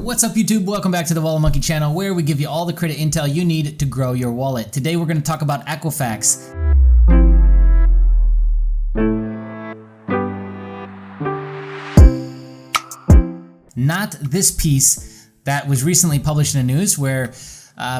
What's up YouTube? Welcome back to the Wallet Monkey channel where we give you all the credit intel you need to grow your wallet. Today we're going to talk about Equifax. Not this piece that was recently published in the news where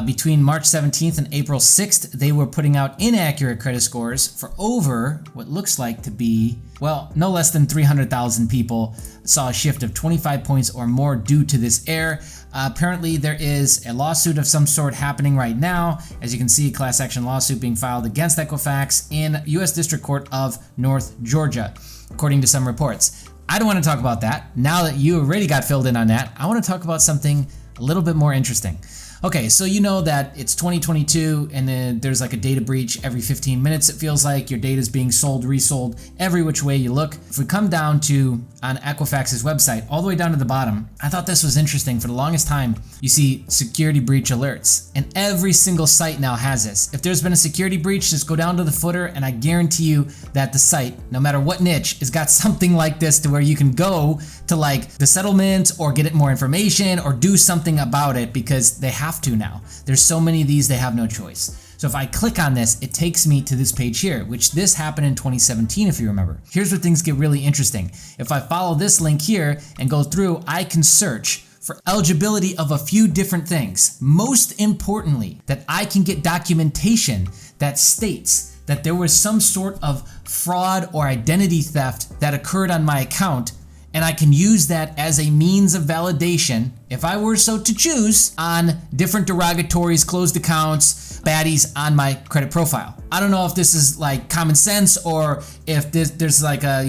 between March 17th and April 6th, they were putting out inaccurate credit scores for over what looks like to be, well, no less than 300,000 people saw a shift of 25 points or more due to this error. Apparently there is a lawsuit of some sort happening right now. As you can see, class action lawsuit being filed against Equifax in U.S. District Court of North Georgia, according to some reports. I don't want to talk about that. Now that you already got filled in on that, I want to talk about something a little bit more interesting. Okay, so you know that it's 2022 and then there's like a data breach every 15 minutes. It feels like your data is being sold, resold, every which way you look. If we come down to on Equifax's website, all the way down to the bottom, I thought this was interesting. For the longest time, you see security breach alerts, and every single site now has this. If there's been a security breach, just go down to the footer and I guarantee you that the site, no matter what niche, has got something like this to where you can go to like the settlement or get it more information or do something about it because they have to now. There's so many of these, they have no choice. So if I click on this, it takes me to this page here, which this happened in 2017 if you remember. Here's where things get really interesting. If I follow this link here and go through, I can search for eligibility of a few different things. Most importantly, that I can get documentation that states that there was some sort of fraud or identity theft that occurred on my account, and I can use that as a means of validation, if I were so to choose, on different derogatories, closed accounts, baddies on my credit profile. I don't know if this is like common sense or if there's like a,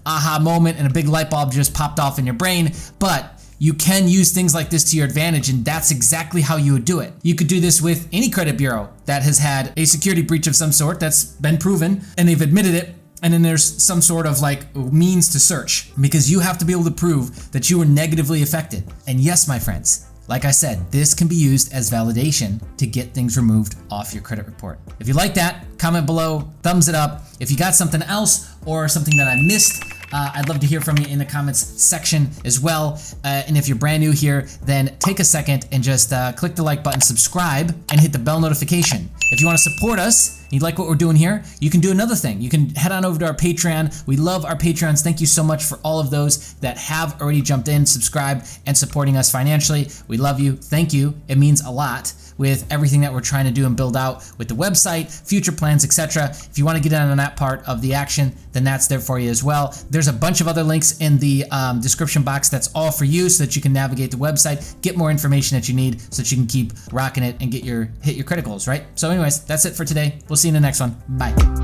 aha moment and a big light bulb just popped off in your brain, but you can use things like this to your advantage, and that's exactly how you would do it. You could do this with any credit bureau that has had a security breach of some sort that's been proven and they've admitted it. And then there's some sort of like means to search, because you have to be able to prove that you were negatively affected. And yes, my friends, like I said, this can be used as validation to get things removed off your credit report. If you like that, comment below, thumbs it up. If you got something else or something that I missed, I'd love to hear from you in the comments section as well. And if you're brand new here, then take a second and just click the like button, subscribe, and hit the bell notification. If you want to support us, and you like what we're doing here, you can do another thing. You can head on over to our Patreon. We love our Patreons. Thank you so much for all of those that have already jumped in, subscribed, and supporting us financially. We love you. Thank you. It means a lot with everything that we're trying to do and build out with the website, future plans, etc. If you want to get in on that part of the action, then that's there for you as well. There's a bunch of other links in the description box that's all for you so that you can navigate the website, get more information that you need so that you can keep rocking it and hit your credit goals, right? So anyways, that's it for today. We'll see you in the next one. Bye.